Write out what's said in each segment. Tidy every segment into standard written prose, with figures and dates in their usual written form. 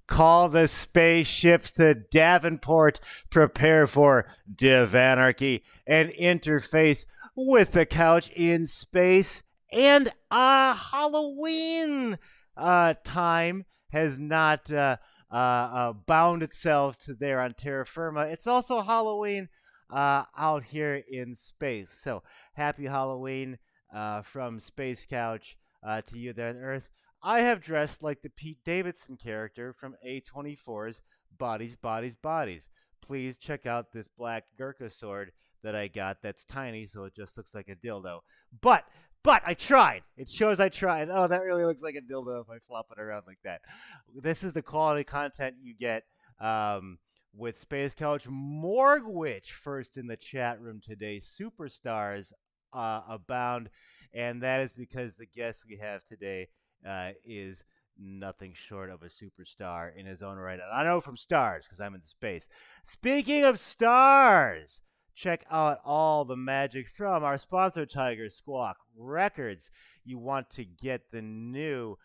Call the spaceships to Davenport. Prepare for div anarchy and interface with the couch in space. And Halloween time has not bound itself to there on terra firma. It's also Halloween out here in space. So happy Halloween from Space Couch to you there on Earth. I have dressed like the Pete Davidson character from A24's Bodies, Bodies, Bodies. Please check out this black Gurkha sword that I got that's tiny, so it just looks like a dildo. But I tried. It shows I tried. Oh, that really looks like a dildo if I flop it around like that. This is the quality content you get with Space Couch. Morgwitch first in the chat room today. Superstars abound, and that is because the guest we have today is nothing short of a superstar in his own right. And I know from stars because I'm in space. Speaking of stars, check out all the magic from our sponsor, Tiger Squawk Records. You want to get the new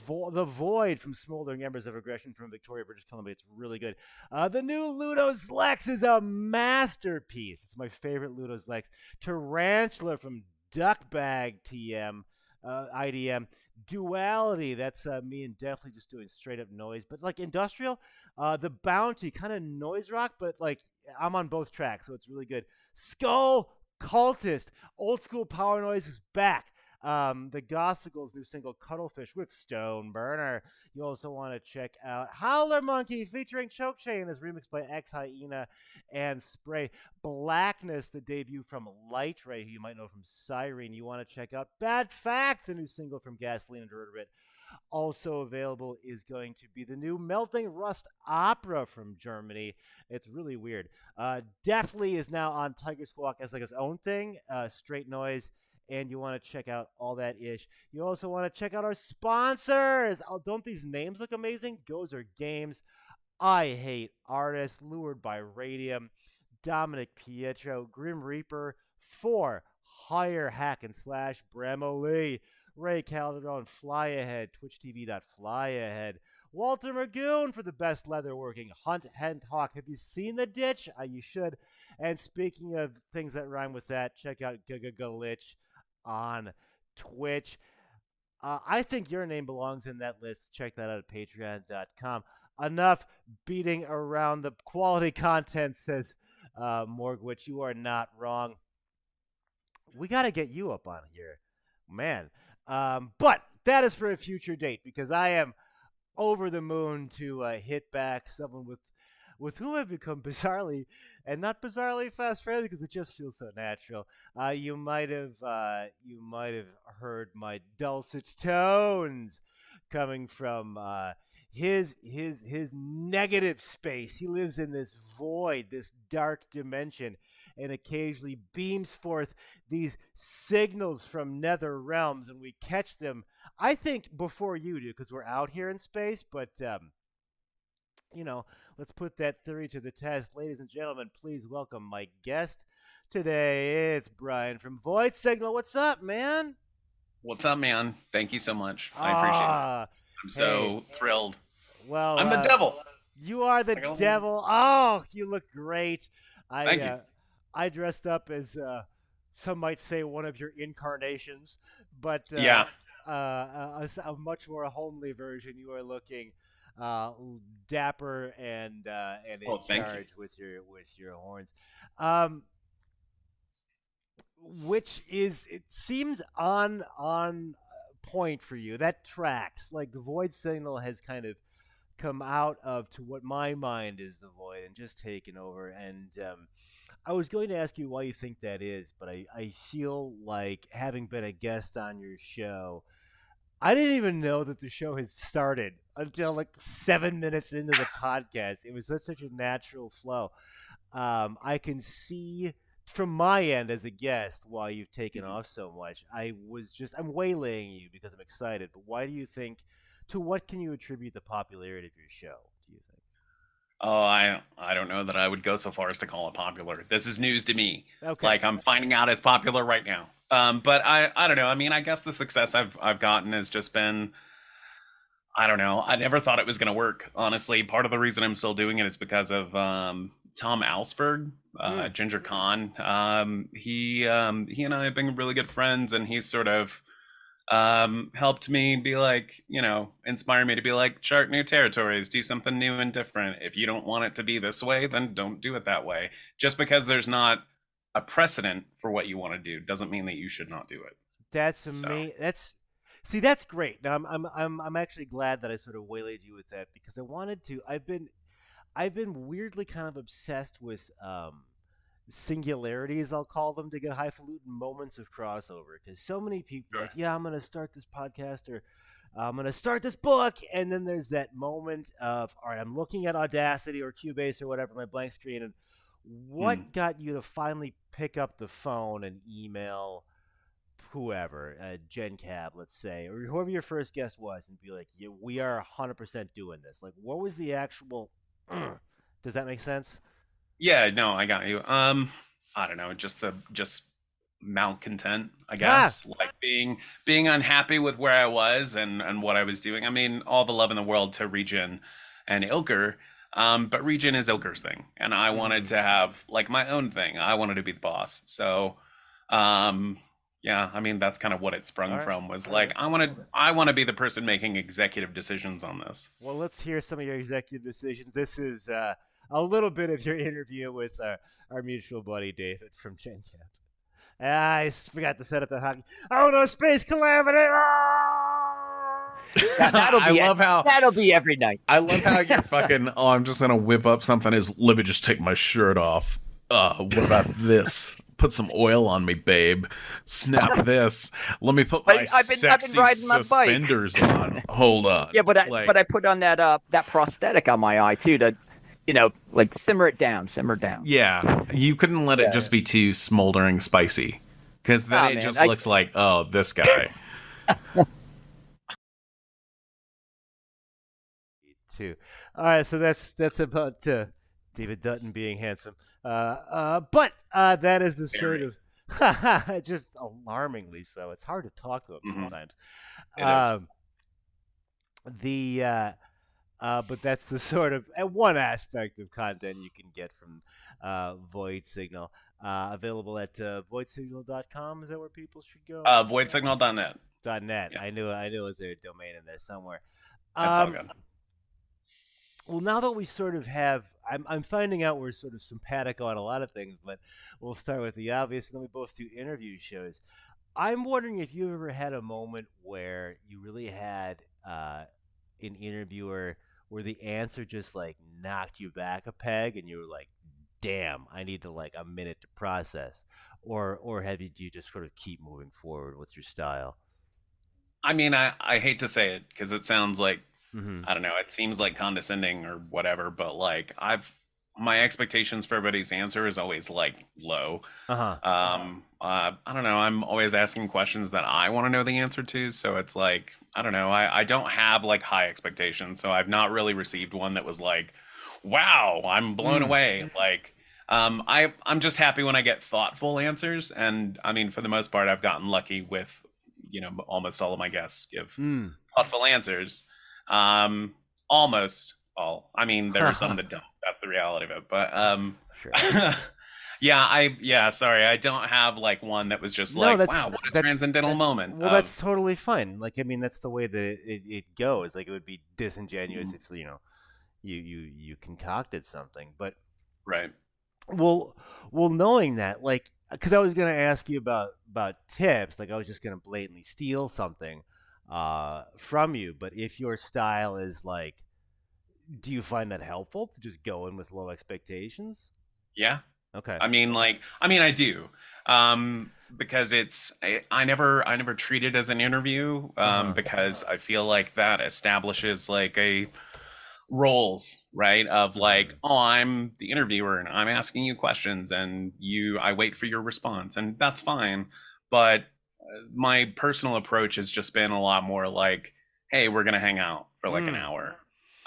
The Void from Smoldering Embers of Aggression from Victoria, British Columbia. It's really good. The new Ludo's Lex is a masterpiece. It's my favorite Ludo's Lex. Tarantula from Duckbag TM. IDM. Duality, that's me and definitely just doing straight up noise, but like industrial. The Bounty, kind of noise rock, but like I'm on both tracks, so it's really good. Skull Cultist, old school power noise is back. The Gossicles' new single Cuttlefish with Stone Burner. You also want to check out Howler Monkey featuring Choke Chain as remixed by X Hyena and Spray. Blackness, the debut from Light Ray, who you might know from Siren. You want to check out Bad Fact, the new single from Gasoline and Derivate. Also available is going to be the new Melting Rust opera from Germany. It's really weird. Definitely is now on Tiger Squawk as like his own thing, straight noise. And you want to check out all that ish. You also want to check out our sponsors. Oh, don't these names look amazing? Gozer Games, I Hate Artists, Lured by Radium, Dominic Pietro, Grim Reaper, 4 Higher Hack and Slash, Bremo Lee, Ray Calderon, Fly Ahead, TwitchTV.fly Ahead, Walter Magoon for the best leatherworking, Hunt and Hawk. Have you seen The Ditch? You should. And speaking of things that rhyme with that, check out Glitch on Twitch. I think your name belongs in that list. Check that out at patreon.com. Enough beating around the quality content, says Morgwitch. You are not wrong. We got to get you up on here, man. But that is for a future date because I am over the moon to hit back someone with whom I've become bizarrely, and not bizarrely fast friends because it just feels so natural. You might have heard my dulcet tones coming from his negative space. He lives in this void, this dark dimension, and occasionally beams forth these signals from nether realms, and we catch them. I think before you do because we're out here in space, but. Let's put that theory to the test. Ladies and gentlemen, please welcome my guest today. It's Brian from Void Signal. What's up, man? What's up, man? Thank you so much. I appreciate it. I'm so thrilled. Well, I'm the devil. You are the devil. Oh, you look great. Thank you. I dressed up as some might say one of your incarnations, but yeah, a much more homely version. You are looking dapper and in charge with your horns, which is, it seems on point for you. That tracks. Like the Void Signal has kind of come out of to what my mind is the void and just taken over. And I was going to ask you why you think that is, but I feel like having been a guest on your show, I didn't even know that the show had started until like 7 minutes into the podcast. It was such a natural flow. I can see from my end as a guest why you've taken off so much. I'm waylaying you because I'm excited. But why do you think? To what can you attribute the popularity of your show? Do you think? Oh, I don't know that I would go so far as to call it popular. This is news to me. Okay. Like I'm finding out it's popular right now. But I don't know. I mean, I guess the success I've gotten has just been I don't know. I never thought it was going to work. Honestly, part of the reason I'm still doing it is because of Tom Alsberg, Mm. Ginger Khan. He and I have been really good friends, and he's sort of helped me be like, inspire me to be like, chart new territories, do something new and different. If you don't want it to be this way, then don't do it that way. Just because there's not a precedent for what you want to do doesn't mean that you should not do it. That's So, amazing. That's great. Now I'm actually glad that I sort of waylaid you with that because I wanted to. I've been weirdly kind of obsessed with singularities, I'll call them, to get highfalutin moments of crossover. Because so many people are sure. like, yeah, I'm going to start this podcast or I'm going to start this book. And then there's that moment of, all right, I'm looking at Audacity or Cubase or whatever, my blank screen. And Hmm. what got you to finally pick up the phone and email whoever, Gen Cab, let's say, or whoever your first guest was, and be like, yeah, we are 100% doing this? Like, what was the actual. Does that make sense? Yeah, no, I got you. I don't know, just malcontent, I Ha! guess. Like being unhappy with where I was and what I was doing. I mean, all the love in the world to Region and Ilker, but Region is Ilker's thing, and I wanted Mm. to have like my own thing. I wanted to be the boss. So, um, yeah, I mean that's kind of what it All sprung right. from. Was All like right. I want to be the person making executive decisions on this. Well, let's hear some of your executive decisions. This is a little bit of your interview with our mutual buddy David from Gen Camp. Forgot to set up that hockey. Oh no, space calamity! Ah! That'll I be it. love how That'll be every night. I love how you're fucking. Oh, I'm just gonna whip up something. Is let me just take my shirt off. What about this? Put some oil on me, babe. Snap this. Let me put my I've been sexy riding my bike. suspenders on. Hold on. Yeah, but Like, I put on that prosthetic on my eye too to, like simmer it down, simmer down. yeah, you couldn't let it Yeah. just be too smoldering spicy, because then Nah, it man, just looks like, oh, this guy. Too. All right, so that's about David Dutton being handsome. But that is the sort Very. of just alarmingly so. It's hard to talk to him Hmm. sometimes. It is. Um, the but that's the sort of one aspect of content you can get from Void Signal. Available at voidsignal.com. Is that where people should go? Voidsignal.net. .net. Yeah, I knew it was a domain in there somewhere. that's all Um, good. well, now that we sort of have, I'm finding out we're sort of simpatico on a lot of things, but we'll start with the obvious, and then we both do interview shows. I'm wondering if you ever had a moment where you really had an interviewer where the answer just like knocked you back a peg, and you were like, "Damn, I need to like a minute to process," or have you just sort of keep moving forward? What's your style? I mean, I hate to say it because it sounds like, Mm-hmm. I don't know, it seems like condescending or whatever, but like my expectations for everybody's answer is always like low. Uh huh. I don't know, I'm always asking questions that I want to know the answer to, so it's like, I don't know, I don't have like high expectations, so I've not really received one that was like, wow, I'm blown Mm. away. Like, I'm just happy when I get thoughtful answers, and I mean, for the most part, I've gotten lucky with, almost all of my guests give Mm. thoughtful answers. Almost all. I mean, there are some that don't. That's the reality of it. But Sure. yeah. Sorry, I don't have like one that was just No, like, wow, what a transcendental moment. well, that's totally fine. Like, I mean, that's the way that it goes. Like, it would be disingenuous if you concocted something. But Right. well, knowing that, like, because I was gonna ask you about tips. Like, I was just gonna blatantly steal something from you. But if your style is like, do you find that helpful to just go in with low expectations? Yeah. Okay. I do. Because I never treat it as an interview, Uh huh. because I feel like that establishes like a roles, right? Of like, Hmm. oh, I'm the interviewer and I'm asking you questions and I wait for your response, and that's fine. But my personal approach has just been a lot more like, hey, we're gonna hang out for like an Mm. hour.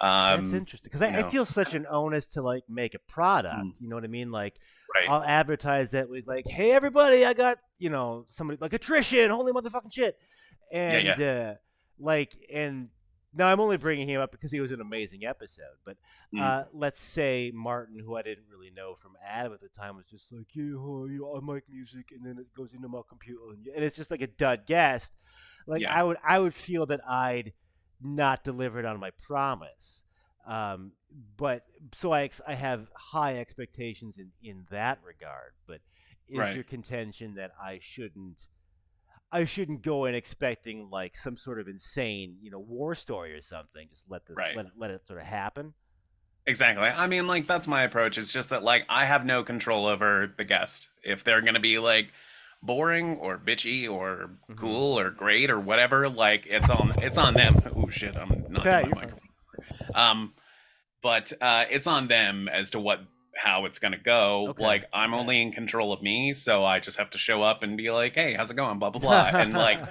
That's Um, interesting because you I know, feel such an onus to like make a product. mm, You know what I mean? Like, right. I'll advertise that with like, "Hey, everybody, I got somebody like attrition, holy motherfucking shit," Yeah, and yeah. like, and now I'm only bringing him up because he was an amazing episode. But Mm. let's say Martin, who I didn't really know from Adam at the time, was just like, yeah, I make music, and then it goes into my computer, and it's just like a dud guest. Like Yeah. I would feel that I'd not delivered on my promise. Um, but so I have high expectations in that regard. But is Right. your contention that I shouldn't go in expecting like some sort of insane, war story or something. Just Right. let it sort of happen. Exactly. I mean, like, that's my approach. It's just that, like, I have no control over the guest. If they're going to be, like, boring or bitchy or Mhm. cool or great or whatever, like, it's on them. Oh, shit. I'm not Okay, doing you're my fine. microphone. But it's on them as to how it's going to go. Okay. Like, I'm only in control of me, so I just have to show up and be like, hey, how's it going? Blah, blah, blah. And, like,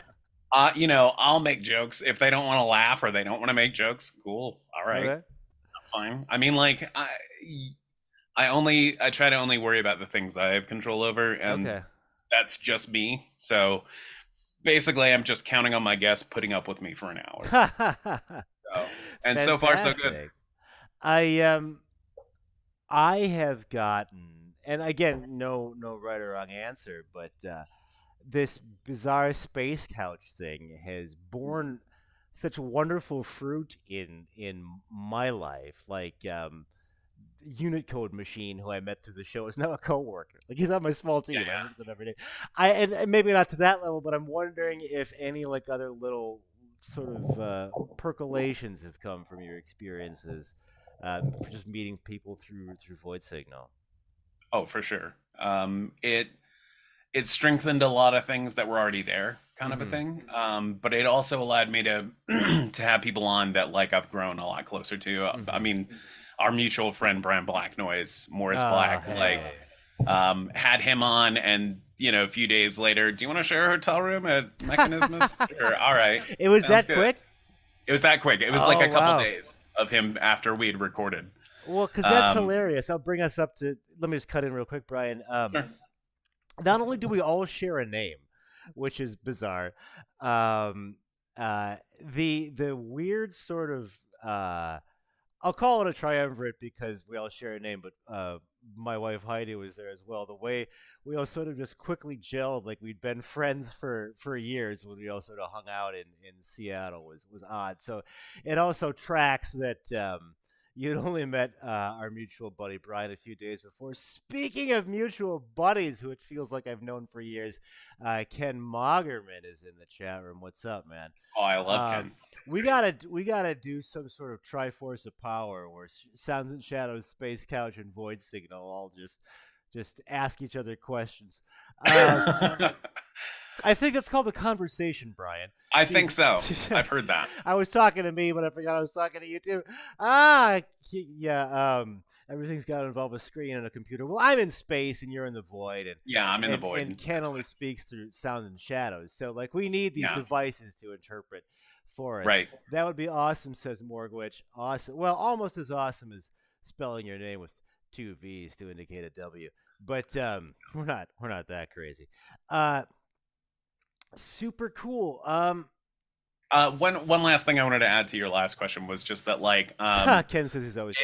I'll make jokes. If they don't want to laugh or they don't want to make jokes, cool. All right. Okay. That's fine. I mean, like, I try to only worry about the things I have control over, and Okay. that's just me. So basically, I'm just counting on my guests putting up with me for an hour. So, and so far, so good. Fantastic. I have gotten, and again, no right or wrong answer, but this bizarre space couch thing has borne such wonderful fruit in my life. Like Unit Code Machine, who I met through the show, is now a coworker. Like he's on my small team. Yeah. I work with him every day. And maybe not to that level, but I'm wondering if any like other little sort of percolations have come from your experiences, for just meeting people through Void Signal. Oh, for sure. It strengthened a lot of things that were already there, kind of a thing. But it also allowed me to to have people on that like I've grown a lot closer to. I mean, our mutual friend Brian Blacknoise, Morris Black, Hey. had him on, and a few days later, do you want to share a hotel room at Mechanismus? Sure, all right. It was Sounds that good. quick? It was that quick. It was like Oh, a couple wow. days of him after we had recorded. Well, because that's Um, hilarious. I'll bring us up to. Let me just cut in real quick, Brian. Sure. Not only do we all share a name, which is bizarre, the weird sort of I'll call it a triumvirate because we all share a name, but my wife Heidi was there as well. The way we all sort of just quickly gelled, like we'd been friends for years when we all sort of hung out in Seattle was odd. So it also tracks that you'd only met our mutual buddy Brian a few days before. Speaking of mutual buddies, who it feels like I've known for years, Ken Magerman is in the chat room. What's up, man? Oh, I love Ken. We gotta do some sort of Triforce of Power where Sounds and Shadows, Space Couch, and Void Signal all just ask each other questions. I think that's called a conversation, Brian. I think so. I've heard that. I was talking to me, but I forgot I was talking to you too. Yeah. Everything's got to involve a screen and a computer. Well, I'm in space and you're in the void, and Yeah, I'm in the void. And Ken only speaks through sound and shadows. So, like, we need these devices to interpret for us. Right. That would be awesome, says Morgwitch. Awesome. Well, almost as awesome as spelling your name with 2 V's to indicate a W. But we're not that crazy. Super cool. One last thing I wanted to add to your last question was just that, like, Ken says he's always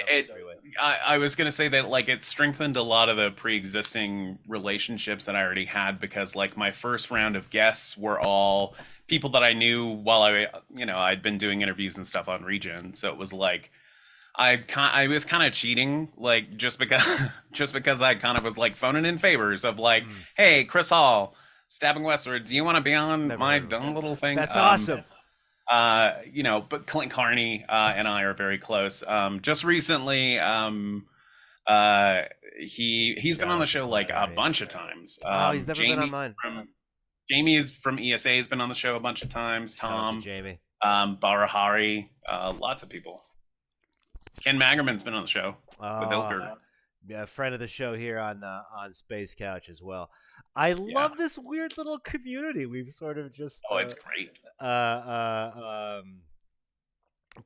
I was gonna say that, like, it strengthened a lot of the pre-existing relationships that I already had, because like my first round of guests were all people that I knew while I'd been doing interviews and stuff on Region, so it was like I was kind of cheating, like, just because I kind of was like phoning in favors of like, hey, Chris Hall, Stabbing Westward, do you want to be on my dumb little thing? That's awesome. But Clint Carney and I are very close. Just recently, he's been on the show like a bunch of times. He's never been on mine. Jamie is from ESA has been on the show a bunch of times. Tom, Jamie, Barahari, lots of people. Ken Magerman's been on the show with Ilker. Yeah, a friend of the show here on Space Couch as well. I love this weird little community we've sort of just it's great.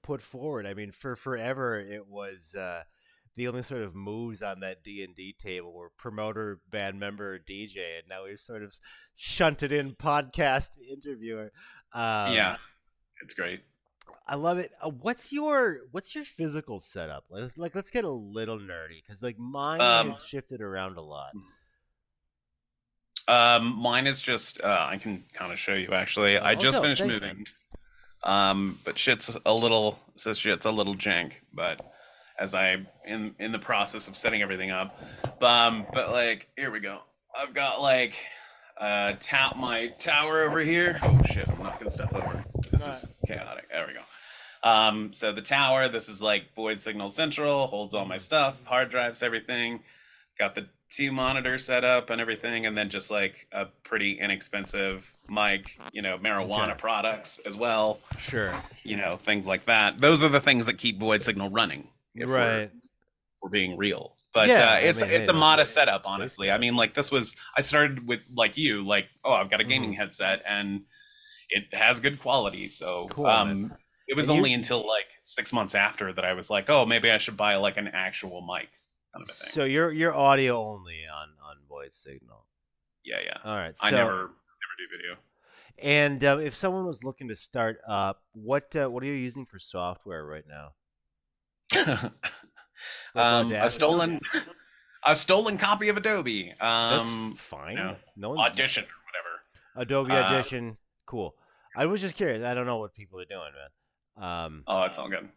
Put forward. I mean, for forever it was the only sort of moves on that D&D table were promoter, band member, DJ, and now we've sort of shunted in podcast interviewer. Yeah, it's great. I love it. What's your physical setup? Let's get a little nerdy because like mine Um, has shifted around a lot. Mine is just I can kind of show you actually. I Oh, just dope. finished Thanks, man. moving. But shit's a little jank, but as I in the process of setting everything up. But like here we go. I've got like my tower over here. Oh shit, I'm knocking stuff over. This Alright. is chaotic. There we go. So the tower, this is like Void Signal Central, holds all my stuff, hard drives, everything. Got the two monitors set up and everything, and then just like a pretty inexpensive mic, marijuana Okay. products as well, Sure. things like that. Those are the things that keep Void Signal running. If Right. we're being real. But Yeah, I it's mean, hey, a look, modest it's setup, space honestly. I cadet. mean, like I started with like you, like I've got a gaming Mhm. headset and it has good quality. So Cool, man. it was And you only until like 6 months after that I was like, oh, maybe I should buy like an actual mic, kind of a thing. so you're audio only on voice signal. Yeah, yeah. All right. I So never do video. and if someone was looking to start up, what are you using for software right now? Like A Audacity? stolen copy of Adobe. That's fine. No one Audition or whatever. Adobe Audition. Cool. I was just curious. I don't know what people are doing, man. Oh, it's all good.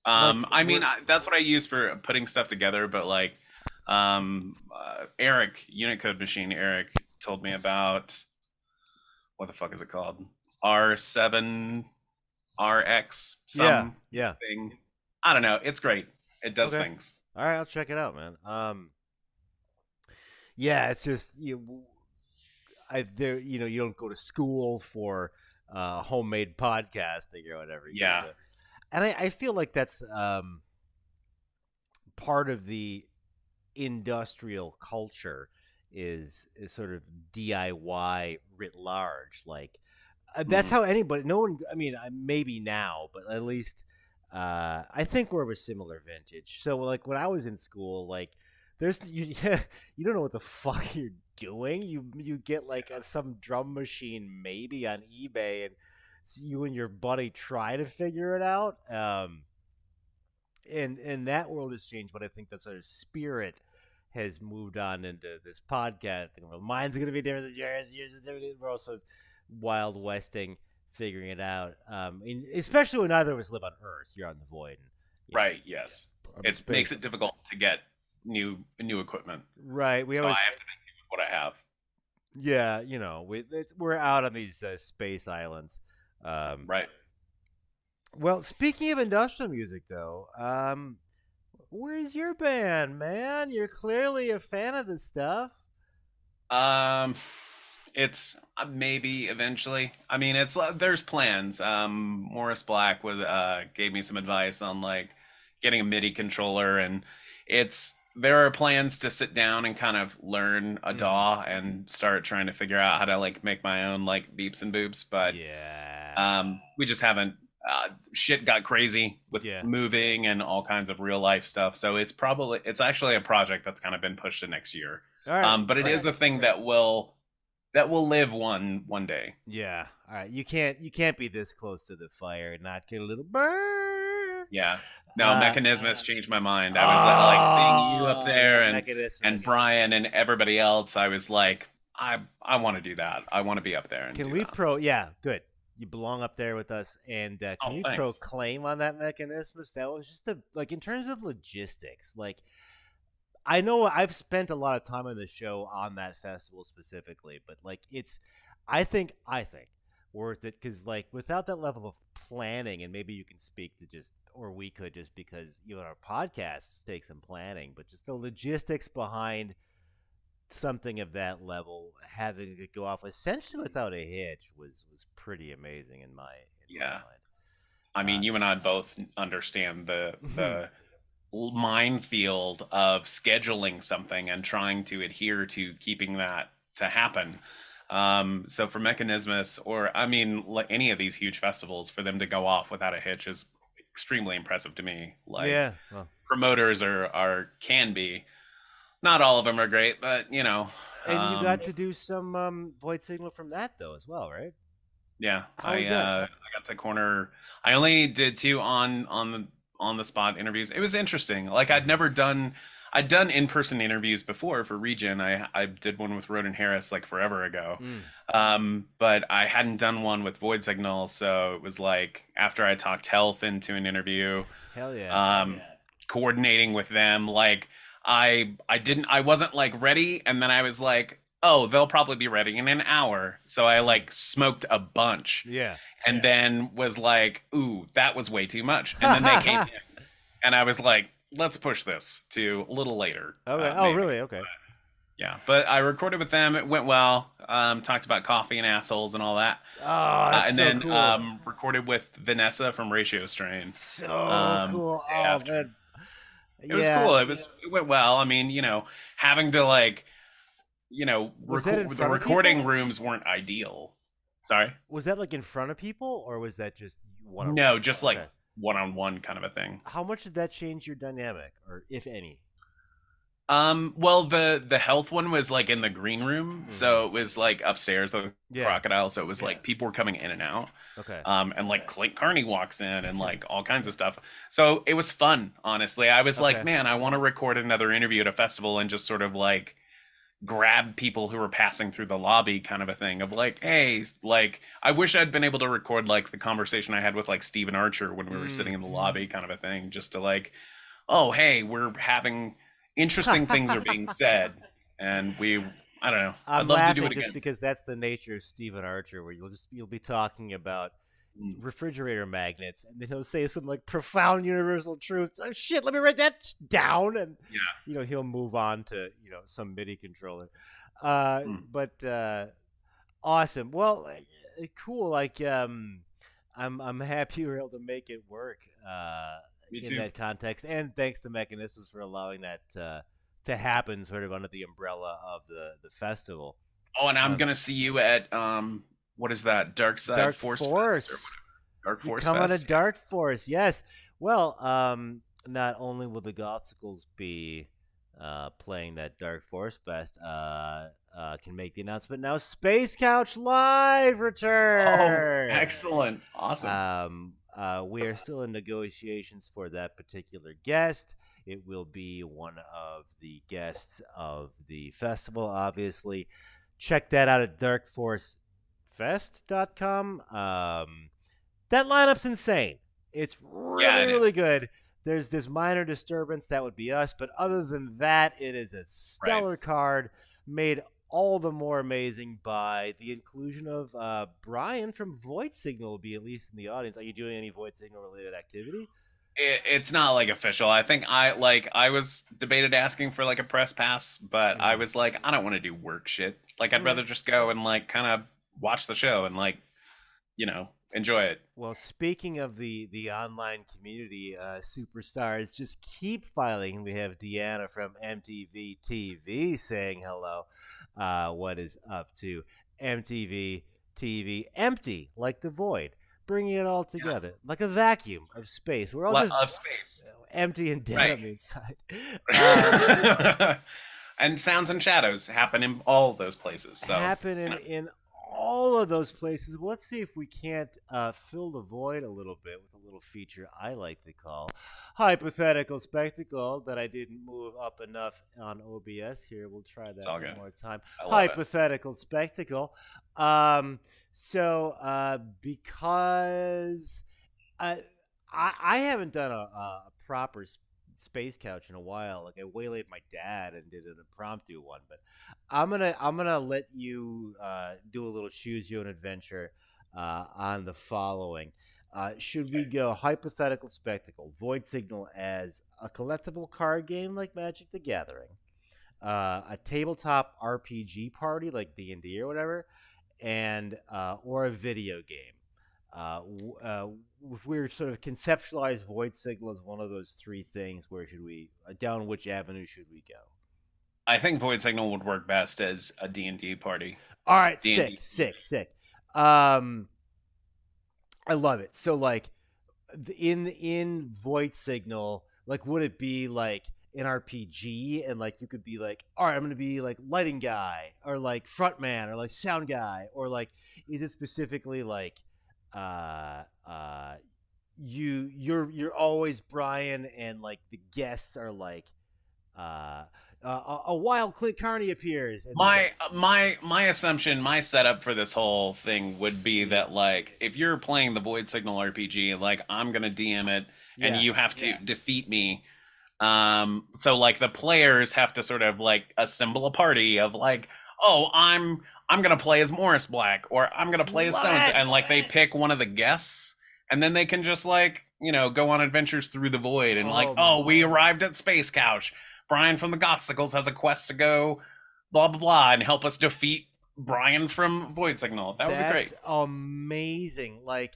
Like, I mean, that's what I use for putting stuff together. But like, Eric, Unit Code Machine, Eric told me about what the fuck is it called? R7 RX yeah, something. yeah. I don't know. It's great. It does Okay. things. All right, I'll check it out, man. Yeah, it's just you don't go to school for homemade podcasting or whatever. Yeah. And I feel like that's part of the industrial culture is sort of DIY writ large. Like that's Mhm. how anybody. No one. I mean, maybe now, but at least I think we're of a similar vintage. So like when I was in school, like there's you you don't know what the fuck you're doing. You get like some drum machine maybe on eBay and you and your buddy try to figure it out. And that world has changed, but I think that sort of spirit has moved on into this podcasting world. Mine's gonna be different than yours. Yours is different. We're also wild westing, figuring it out. Especially when neither of us live on Earth. You're on the void, and, Right. Yes. I'm in It makes space. it difficult to get new equipment. Right. We So always, I have to make do with what I have. yeah. We're out on these space islands. Right. Well, speaking of industrial music, though, where's your band, man? You're clearly a fan of this stuff. Um, it's maybe eventually. I mean, it's there's plans. Morris Black was gave me some advice on like getting a MIDI controller, and there are plans to sit down and kind of learn a DAW and start trying to figure out how to like make my own like beeps and boops. But Yeah. we just haven't. Shit got crazy with Yeah. moving and all kinds of real life stuff. So it's actually a project that's kind of been pushed to next year. All right. But it is a thing that will live one day. Yeah. All right. You can't be this close to the fire and not get a little burn. Yeah. No, Uh, Mechanismus changed my mind. I was like seeing you up there and Mechanismus. Brian and everybody else. I was like, I want to do that. I want to be up there and Can do we that. Yeah, good. You belong up there with us, and can Oh, we thanks. proclaim on that Mechanismus? That was just like in terms of logistics. Like I know I've spent a lot of time on the show on that festival specifically, but like I think worth it because like without that level of planning, and maybe you can speak to or we could just because our podcasts take some planning, but just the logistics behind something of that level having it go off essentially without a hitch was pretty amazing in my Yeah. mind. I mean, you and I both understand the minefield of scheduling something and trying to adhere to keeping that to happen. So for Mechanismus, or I mean, like any of these huge festivals, for them to go off without a hitch is extremely impressive to me. Like Yeah. Well, promoters can be. Not all of them are great, but and you got to do some void signal from that though as well, right? Yeah, How was that? I got to corner. I only did two on the spot interviews. It was interesting. Like I'd done in person interviews before for Region. I did one with Roden Harris like forever ago. Mm. But I hadn't done one with Void Signal, so it was like after I talked Health into an interview, Hell yeah. coordinating with them, like I wasn't like ready, and then I was like, oh, they'll probably be ready in an hour. So I like smoked a bunch Yeah. and then was like, ooh, that was way too much. And then they came in and I was like, let's push this to a little later. Okay. Oh, maybe. really? Okay. Yeah. But I recorded with them. It went well. Talked about coffee and assholes and all that. Oh, that's And so then cool. recorded with Vanessa from Ratio Strain. So cool. day Oh, after. man. It was Yeah. cool. It went well. I mean, having to like, Was that in the front of recording people? rooms weren't ideal. Sorry? Was that like in front of people, or was that just one on one? No, just like Okay. one-on-one kind of a thing. How much did that change your dynamic, or if any? Well, the health one was like in the green room, so it was like upstairs, the Yeah. crocodile. So it was like people were coming in and out. Okay. And like Clint Carney walks in and like all kinds of stuff. So it was fun, honestly. I was like, Okay. man, I want to record another interview at a festival and just sort of like grab people who were passing through the lobby kind of a thing of like, hey, like I wish I'd been able to record like the conversation I had with like Steven Archer when we were sitting in the lobby kind of a thing, just to like, oh, hey, we're having interesting things are being said. And I don't know. I'm I'd love to do laughing it just again. because that's the nature of Stephen Archer, where you'll be talking about refrigerator magnets, and then he'll say some like profound universal truths. Oh shit, let me write that down, and Yeah. he'll move on to some MIDI controller. Mm. But awesome. Well, cool. Like I'm happy you were able to make it work Me in too. that context, and thanks to Mechanisms for allowing that to happen, sort of under the umbrella of the festival. Oh, and I'm Um, gonna see you at what is that? Dark Side Dark Force Force. Fest or whatever. Dark You Force come on a Fest. Dark Force, yes. Well, not only will the Gothsicles be playing that Dark Force Fest, can make the announcement now. Space Couch Live Oh, returns. excellent. Awesome. We are still in negotiations for that particular guest. It will be one of the guests of the festival, obviously. Check that out at darkforcefest.com. That lineup's insane. It's really, Yeah, it really is. good. There's this minor disturbance that would be us, but other than that, it is a stellar card made all the more amazing by the inclusion of Brian from Void Signal will be at least in the audience. Are you doing any Void Signal related activity? It's not like official. I think I was debated asking for like a press pass, but I was like, I don't want to do work shit. Like I'd rather just go and like kind of watch the show and like, enjoy it. Well, speaking of the online community superstars, just keep filing. We have Deanna from MTV TV saying hello. What is up to MTV TV? Empty, like the void, bringing it all together, like a vacuum of space. We're all just Of space. empty and dead Right. on the inside. And sounds and shadows happen in all those places. So Happen in all of those places. Well, let's see if we can't fill the void a little bit with a little feature I like to call hypothetical spectacle that I didn't move up enough on OBS here. We'll try that all one good. more time. I love it. Hypothetical spectacle. Because I haven't done a proper space couch in a while. Like I waylaid my dad and did an impromptu one, but I'm gonna let you do a little choose your own adventure on the following. Should we go hypothetical spectacle, Void Signal as a collectible card game like Magic the Gathering, a tabletop RPG party like D&D or whatever, and or a video game? If we were sort of conceptualize Void Signal as one of those three things, where should we down which avenue should we go? I think Void Signal would work best as a D&D party. All right, D&D. sick. I love it. So like in Void Signal, like would it be like an RPG, and like you could be like, all right, I'm gonna be like lighting guy, or like front man, or like sound guy, or like is it specifically like uh uh you're always Brian, and like the guests are like uh a wild Clint Carney appears, and he's My like, my assumption, my setup for this whole thing would be that like if you're playing the Void Signal RPG, like I'm gonna DM it and yeah, you have to defeat me. So like the players have to sort of like assemble a party of like, oh, I'm gonna play as Morris Black, or I'm gonna play as love so and so, it. and like they pick one of the guests, and then they can just like go on adventures through the void and like, Oh my, oh, we arrived at Space Couch. Brian from the Gothsicles has a quest to go, blah blah blah, and help us defeat Brian from Void Signal. That would be that's great. amazing. Like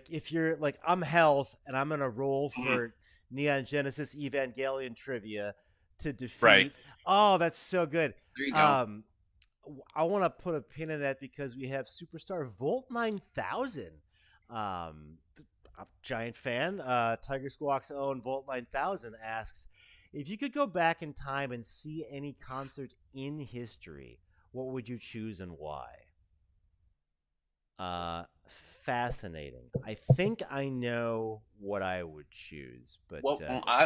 if you're like, I'm Health, and I'm gonna roll Mhm. for Neon Genesis Evangelion trivia to Right. defeat. Oh, that's so good. There you go. I want to put a pin in that because we have Superstar Volt 9000. A giant fan. Tiger Squawk's own Volt 9000 asks, if you could go back in time and see any concert in history, what would you choose and why? Fascinating. I think I know what I would choose, but Well,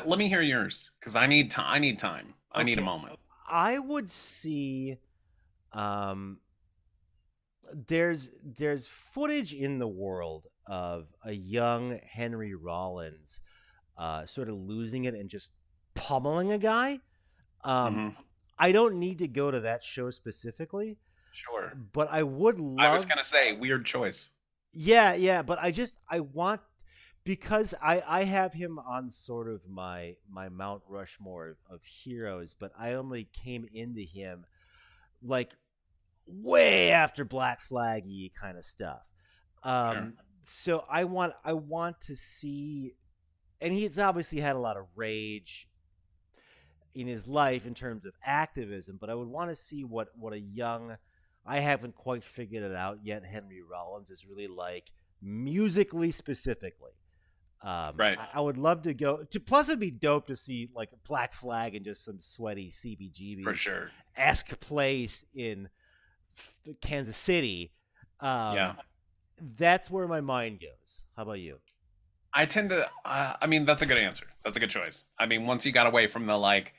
let me hear yours because I need time. I need time. I need a okay. moment. I would see. Um, there's footage in the world of a young Henry Rollins, sort of losing it and just pummeling a guy. Um, Mhm. I don't need to go to that show specifically, Sure. but I would I was love. gonna say weird choice. Yeah, but I want, because I have him on sort of my Mount Rushmore of heroes, but I only came into him like way after Black Flaggy kind of stuff. Sure. So I want to see, and he's obviously had a lot of rage in his life in terms of activism, but I would want to see what a young, I haven't quite figured it out yet, Henry Rollins is really like musically specifically. Right. I would love to go to. Plus, it'd be dope to see like Black Flag and just some sweaty CBGB For sure. esque place in Kansas City. Yeah. That's where my mind goes. How about you? I tend to. I mean, that's a good answer. That's a good choice. I mean, once you got away from the like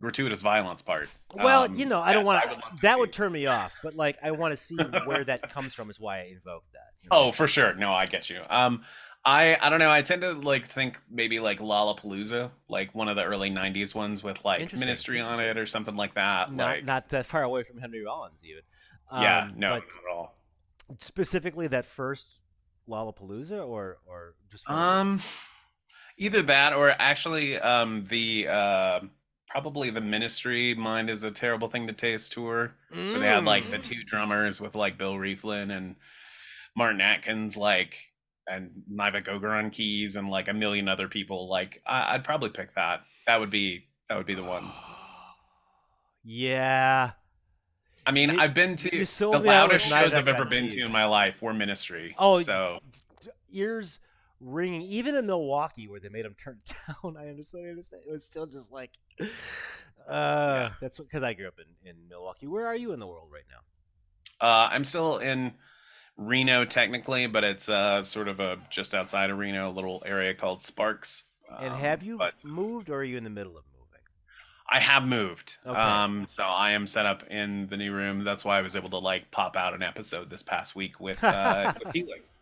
gratuitous violence part. Well, I don't Yes, want I would love to that see. would turn me off, but like I want to see where that comes from is why I invoked that. Oh, for sure. No, I get you. I don't know. I tend to like think maybe like Lollapalooza, like one of the early '90s ones with like Interesting. Ministry on it or something like that. Not Like, not that far away from Henry Rollins even. yeah, no, But not at all. specifically that first Lollapalooza, or just one of them? Either that or actually the probably the Ministry Mind is a Terrible Thing to Taste tour, where they had like the two drummers with like Bill Rieflin and Martin Atkins, like, and Niva Gogar on keys and like a million other people. Like I'd probably pick that. That would be the one. Yeah. I mean, You- I've been you to sold the me out with loudest shows Niva I've ever on been to keys. in my life were Ministry. Oh, So ears ringing. Even in Milwaukee, where they made him turn down, I understand. It was still just like, that's because I grew up in Milwaukee. Where are you in the world right now? I'm still in Reno technically, but it's sort of a just outside of Reno, a little area called Sparks. And have you But moved, or are you in the middle of moving? I have moved. Okay. So I am set up in the new room. That's why I was able to like pop out an episode this past week with Helix.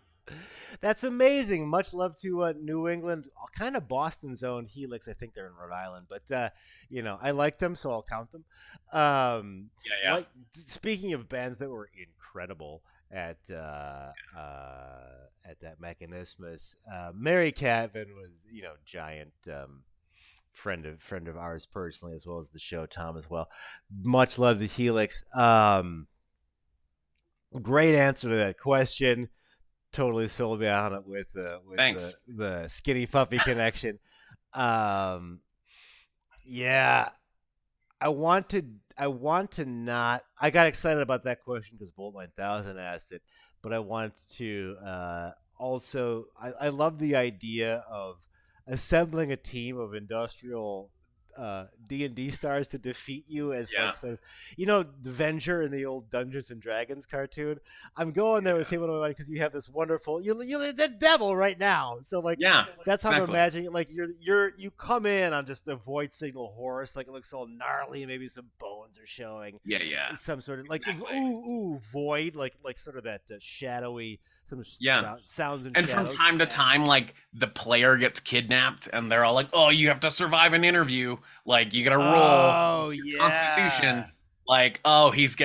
That's amazing. Much love to New England, kind of Boston's own Helix. I think they're in Rhode Island, but I like them, so I'll count them. Yeah. Like, speaking of bands that were incredible at that Mechanismus, Mary Cavan was giant. Friend of ours personally, as well as the show, Tom, as well. Much love to Helix. Great answer to that question. Totally sold me on it with Thanks. the skinny puppy connection. Yeah, I want to not. I got excited about that question because Volt 9000 asked it, but I want to also. I love the idea of assembling a team of industrial D&D stars to defeat you as Yeah. like sort of, the Venger in the old Dungeons and Dragons cartoon. I'm going there with him because you have this wonderful you're the devil right now. So like Yeah, that's how I'm exactly. imagining it. Like you come in on just the void signal horse, like it looks all gnarly, maybe some bones are showing. Yeah. Some sort of like Exactly. void, like sort of that shadowy some Yeah. sounds and And from shadows. time to time, like the player gets kidnapped, and they're all like, "Oh, you have to survive an interview. Like you got to roll Oh your yeah. Constitution. Like, oh, he's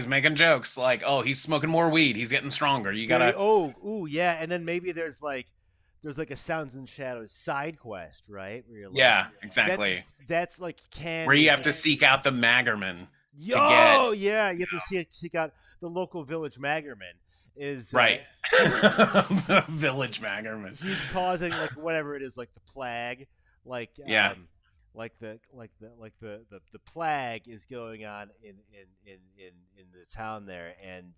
making jokes. Like, oh, he's smoking more weed. He's getting stronger. You There, gotta, yeah, and then maybe there's like a Sounds and Shadows side quest, right? Where you're like yeah, that exactly. that's like candy. Where you have to seek out the Magerman to get Yo, yeah, you have to seek out the local village Magerman. Is right. Village Magerman. he's causing like whatever it is, like the plague, like Yeah. the plague is going on in the town there, and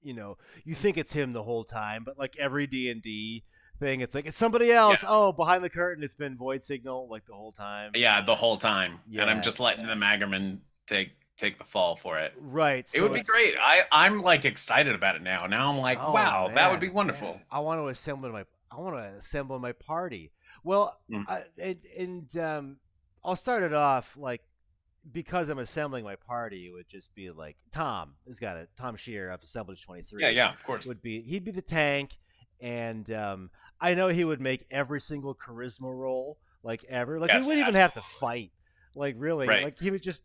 you think it's him the whole time, but like every D&D thing, it's like it's somebody else. Yeah. Oh, behind the curtain, it's been Void Signal like the whole time. Yeah, the whole time. And I'm Yeah. just letting the Magerman take the fall for it. Right. It would be great. I'm like excited about it now. Now I'm like, Oh, wow, that would be man. wonderful. I want to assemble my party. Well, Mm. I'll start it off like because I'm assembling my party. It would just be like Tom Shear of Assemblage 23. Yeah, of course. He'd be the tank, and I know he would make every single charisma roll like ever. Like Yes, we wouldn't even have to fight. Like really, Right. like he would just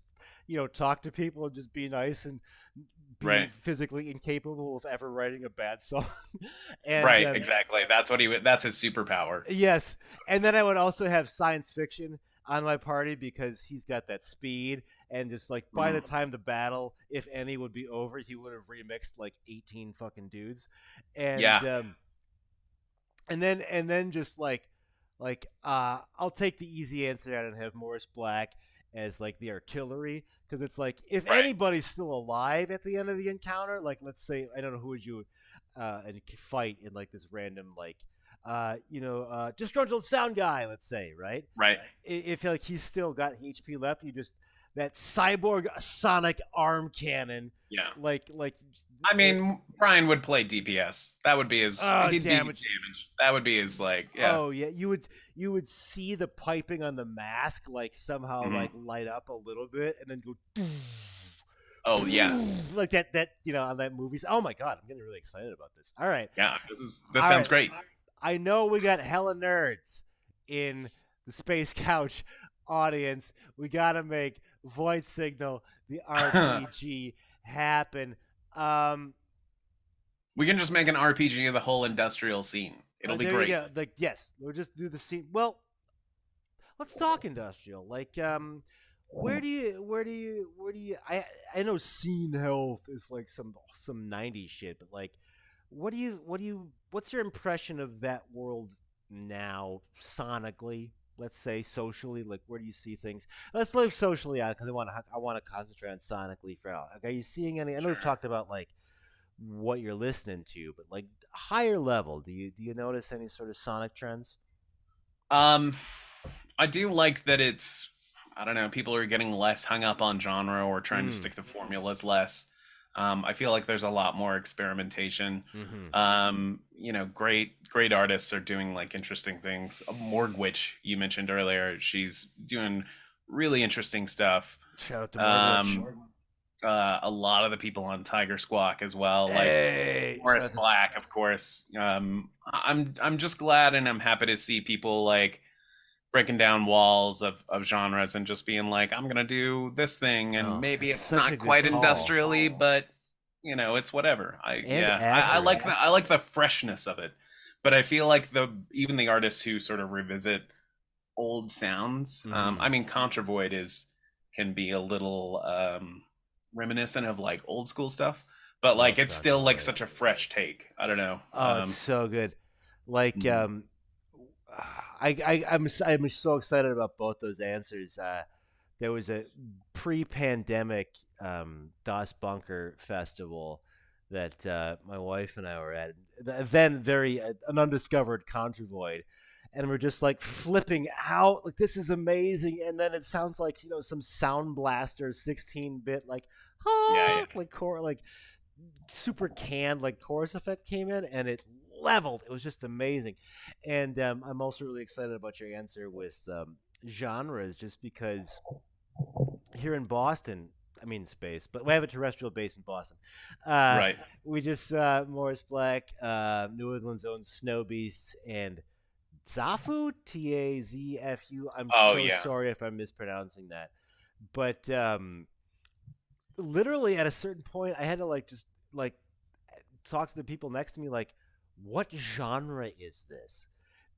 talk to people and just be nice and be Right. physically incapable of ever writing a bad song. And Right, exactly. That's his superpower. yes, and then I would also have science fiction on my party because he's got that speed, and just like by the time the battle, if any, would be over, he would have remixed like 18 fucking dudes, and Yeah. and then just I'll take the easy answer out and have Morris Black as like the artillery, because it's like if Right. anybody's still alive at the end of the encounter, like let's say I don't know who would you and fight in like this random like disgruntled sound guy, let's say, right? Right. If like he's still got HP left, you just that cyborg sonic arm cannon, Yeah. like I mean, Brian would play DPS. That would be his he'd be damage. That would be his like, yeah. Oh yeah, you would see the piping on the mask like somehow Mhm. like light up a little bit and then go Oh yeah. like that on that movie. Oh my god, I'm getting really excited about this. All right, Yeah. This All sounds right. great. I know we got hella nerds in the Space Couch audience. We gotta make Void Signal the RPG happen. We can just make an RPG of the whole industrial scene. It'll be there great. You go. Like yes, we'll just do the scene. Well, let's talk industrial. Like where do you I know scene health is like some 90s shit, but like what's your impression of that world now sonically? Let's say socially, like where do you see things? Let's live socially out because I want to concentrate on sonically for now. Like, are you seeing any? I know we've talked about like what you're listening to, but like higher level, do you notice any sort of sonic trends? I do like that it's, I don't know, people are getting less hung up on genre or trying to Mm. stick to formulas less. I feel like there's a lot more experimentation. Mm-hmm. Great artists are doing like interesting things. Morgwitch, you mentioned earlier, she's doing really interesting stuff. Shout out to Morgwitch. A lot of the people on Tiger Squawk as well, Hey, like Morris shout out to- Black, of course. I'm just glad and I'm happy to see people like breaking down walls of genres and just being like, I'm gonna do this thing, and Oh, maybe that's it's such a not good quite call. industrially, but it's whatever. I accurate. like the freshness of it, but I feel like even the artists who sort of revisit old sounds, Mhm. I mean, Contravoid can be a little reminiscent of like old school stuff, but like Love it's still like Contravoid. such a fresh take. I don't know. Oh, it's so good. Like Mhm. I'm so excited about both those answers. There was a pre-pandemic Das Bunker festival that my wife and I were at. Then an undiscovered Contravoid, and we're just like flipping out, like this is amazing. And then it sounds like some Sound Blaster 16-bit like Yeah. like core like super canned like chorus effect came in, and it leveled. It was just amazing. And I'm also really excited about your answer with genres, just because here in Boston, I mean space, but we have a terrestrial base in Boston. Right. We just Morris Black, New England's own Snow Beasts, and Zafu, Tazfu. I'm Oh, so yeah. sorry if I'm mispronouncing that, but literally at a certain point, I had to just talk to the people next to me, like, what genre is this?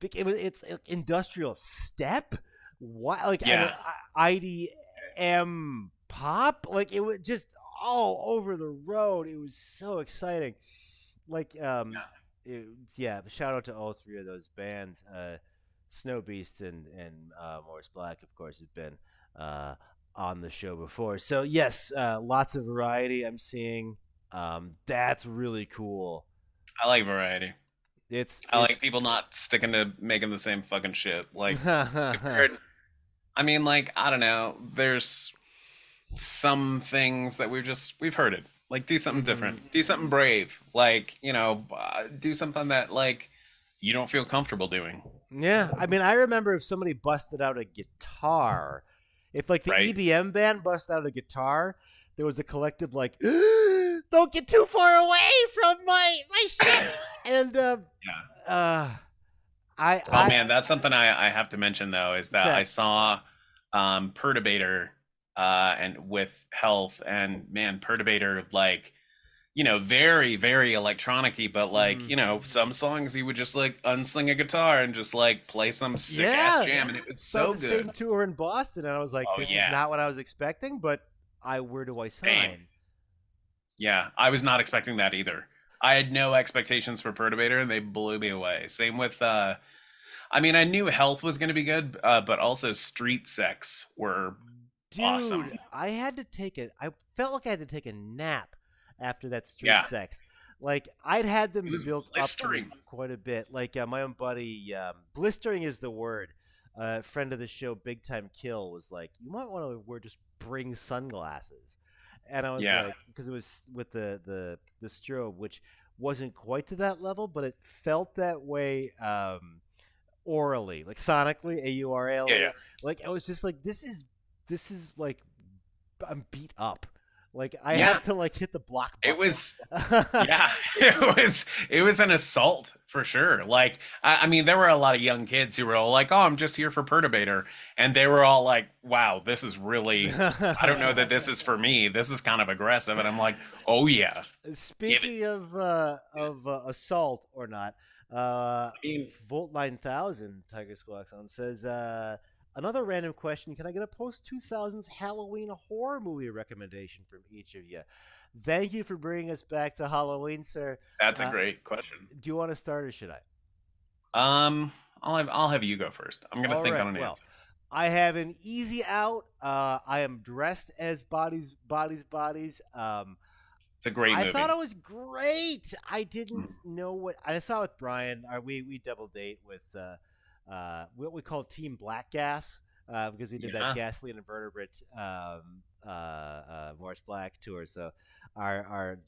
It's industrial step. What, like, Yeah. IDM pop? Like, it was just all over the road. It was so exciting. Like, shout out to all three of those bands. Snow Beast and Morris Black, of course, have been on the show before. So yes, lots of variety I'm seeing. That's really cool. I like variety. I It's like people not sticking to making the same fucking shit. Like, I mean, like, I don't know. There's some things that we've heard it. Like, do something different. Do something brave. Like, do something that like you don't feel comfortable doing. Yeah, I mean, I remember if somebody busted out a guitar, if like the Right. EBM band busted out a guitar, there was a collective like, "Don't get too far away from my shit." And Man, that's something I have to mention though, is that I saw Perturbator and with Health, and man, Perturbator, like, very, very electronic-y, but like, some songs he would just like unsling a guitar and just like play some sick ass jam, and it was so the good. same tour in Boston, and I was like, Oh, this yeah. is not what I was expecting, but where do I sign? Same. Yeah, I was not expecting that either. I had no expectations for Perturbator, and they blew me away. Same with, I mean, I knew Health was going to be good, but also Street Sex were awesome. I felt like I had to take a nap after that Street Yeah. Sex. Like, I'd had them It was built blistering. up quite a bit. Like, my own buddy, blistering is the word. Friend of the show, Big Time Kill, was like, you might want to just bring sunglasses. And I was Yeah. like, because it was with the strobe, which wasn't quite to that level, but it felt that way orally, like sonically, AURL. Yeah. Like, I was just like, this is like, I'm beat up. Like, I Yeah. have to like hit the block button. It was, yeah, it was an assault for sure. Like, I mean, there were a lot of young kids who were all like, "Oh, I'm just here for Perturbator," and they were all like, "Wow, this is really, I don't know that this is for me. This is kind of aggressive." And I'm like, "Oh yeah." Speaking of assault or not, Volt 9000 Tiger Skull Axon says, another random question: can I get a post-2000s Halloween horror movie recommendation from each of you? Thank you for bringing us back to Halloween, sir. That's a great question. Do you want to start, or should I? I'll have you go first. I'm gonna think on an answer. I have an easy out. I am dressed as bodies. It's a great movie. I thought it was great. I didn't know what I saw with Brian. We double date with what we call Team Black Gas, because we did that Gasoline Invertebrate Morris Black tour. So our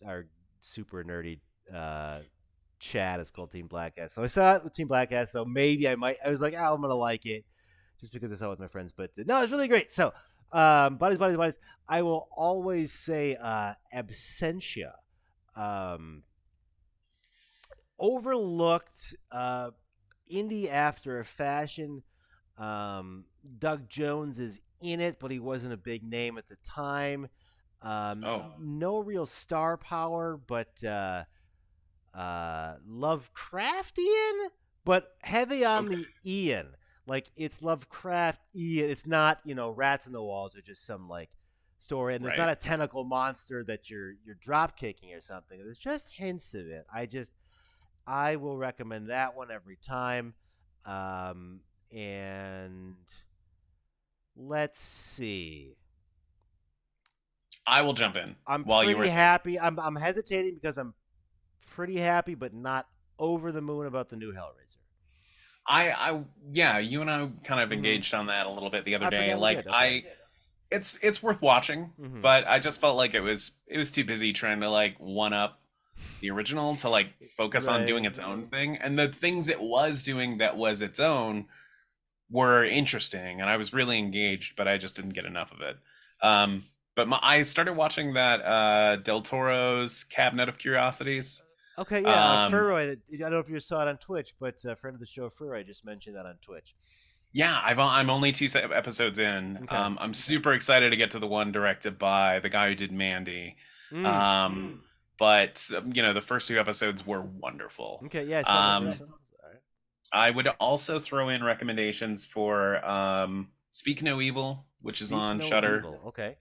super nerdy chat is called Team Black Gas. So I saw it with Team Black Gas. So maybe I was like, I'm gonna like it just because I saw it with my friends. But no, it's really great. So bodies. I will always say Absentia. Overlooked indie after a fashion. Doug Jones is in it, but he wasn't a big name at the time. No real star power, but Lovecraftian, but heavy on the Ian. Like, it's Lovecraft Ian. It's not, Rats in the Walls or just some like story, and there's not a tentacle monster that you're drop kicking or something. There's just hints of it. I will recommend that one every time. And let's see. I will jump in. I'm pretty happy. I'm hesitating because I'm pretty happy, but not over the moon about the new Hellraiser. Yeah, you and I kind of Mhm. engaged on that a little bit the other I day. forgot we Like, did. Okay. it's worth watching, Hmm. but I just felt like it was too busy trying to like one up the original to like focus on doing Right. its own thing. And the things it was doing that was its own were interesting, and I was really engaged, but I just didn't get enough of it. Um, but I started watching that Del Toro's Cabinet of Curiosities. Okay, yeah, Um, Furroy. I don't know if you saw it on Twitch, but a friend of the show, Furroy, just mentioned that on Twitch. yeah, I'm only two episodes in. Okay. I'm super excited to get to the one directed by the guy who did Mandy. Mm. Um, but the first two episodes were wonderful. Okay, yeah, I saw the first Um, one. All right. I would also throw in recommendations for Speak No Evil, which is Speak on no Shudder. evil. Okay.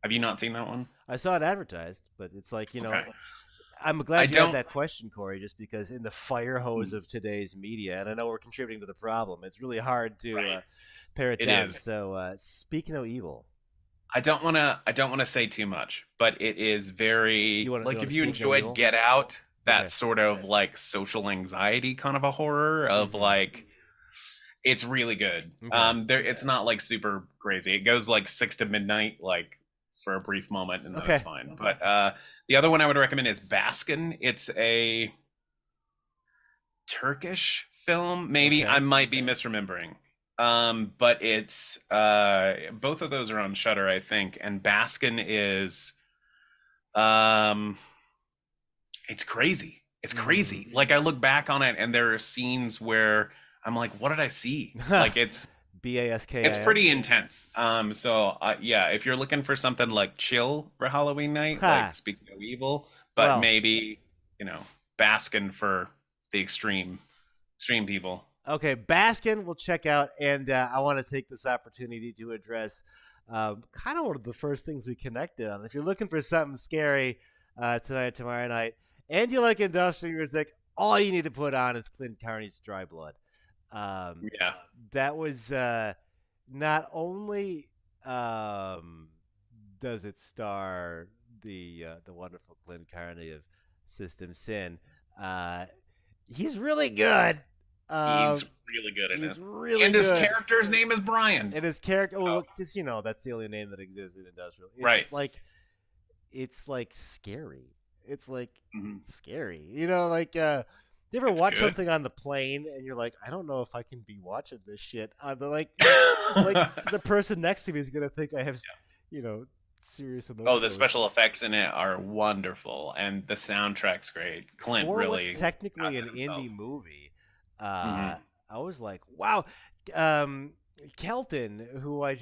Have you not seen that one? I saw it advertised, but it's like, Okay. I'm I glad you had don't. that question, Corey, just because in the fire hose of today's media, and I know we're contributing to the problem, it's really hard to Right. pare it It down. is. So, speak no evil. I don't wanna say too much, but it is very You want like to if you speak no enjoyed evil? Get Out, Okay. that sort of like social anxiety kind of a horror of Hmm. like it's really good. Okay. It's not like super crazy. It goes like 6 to midnight, like for a brief moment, and then it's Okay. fine. But the other one I would recommend is Baskin. It's a Turkish film. Maybe I Okay. might be misremembering. But it's both of those are on Shutter, I think. And Baskin is um it's crazy. It's Hmm. crazy. Like I look back on it and there are scenes where I'm like, what did I see? Like it's Baskin. pretty intense. So yeah, if you're looking for something like chill for Halloween night, like Ha. Speak No Evil, but Well, maybe, Baskin for the extreme people. okay, Baskin we'll check out, and I want to take this opportunity to address kind of one of the first things we connected on. If you're looking for something scary tonight, tomorrow night, and you like industrial music, all you need to put on is Clint Carney's Dry Blood. Um, Yeah. that was not only um, does it star the wonderful Clint Carney of System Sin, uh, he's really good. He's Um, really good in he's it. really And his good. character's name is Brian. And his character, Oh, well, because that's the only name that exists in industrial. right. It's like scary. It's like Mhm. scary. You ever It's watch good. something on the plane and you're like, I don't know if I can be watching this shit. Like the person next to me is gonna think I have, you know, serious Oh, the emotional special effects in it are wonderful, and the soundtrack's great. Clint for what's really technically an outdid himself. indie movie. Hmm. I was like, wow. Um, Kelton, who I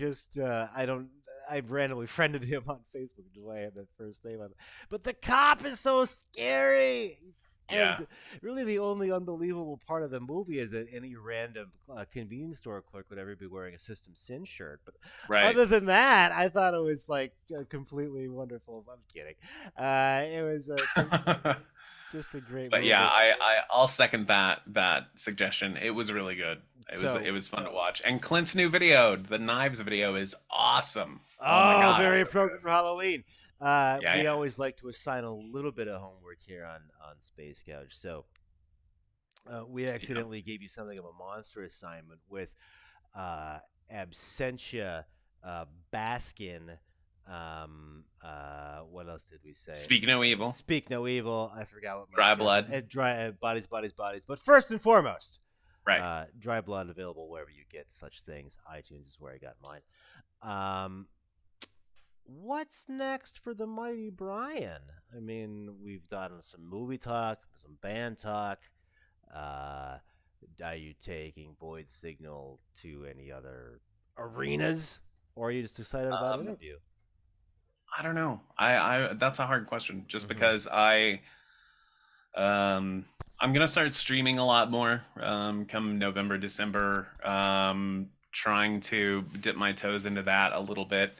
randomly friended him on Facebook, which is why I had that first name on it. But the cop is so scary. Yeah, And really, the only unbelievable part of the movie is that any random convenience store clerk would ever be wearing a System Sin shirt. But right. other than that, I thought it was like completely wonderful. I'm kidding. It was just a great But movie. yeah, I'll second that suggestion. It was really good. So, It was fun to watch. And Clint's new video, the Knives video, is awesome. Oh my oh, god. very appropriate for Halloween. Yeah, We yeah. always like to assign a little bit of homework here on Space Couch. So we accidentally gave you something of a monster assignment with uh, Absentia, Baskin. What else did we say? Speak no evil. Speak no evil. I forgot what my Dry third- blood. dry bodies, bodies, bodies. But first and foremost, Right. Dry Blood available wherever you get such things. iTunes is where I got mine. What's next for the mighty Brian? I mean, we've done some movie talk, some band talk. Uh, are you taking Void Signal to any other arenas, or are you just excited about an Um, interview? I don't know. I that's a hard question just Mhm. because I'm gonna start streaming a lot more come November, December. Trying to dip my toes into that a little bit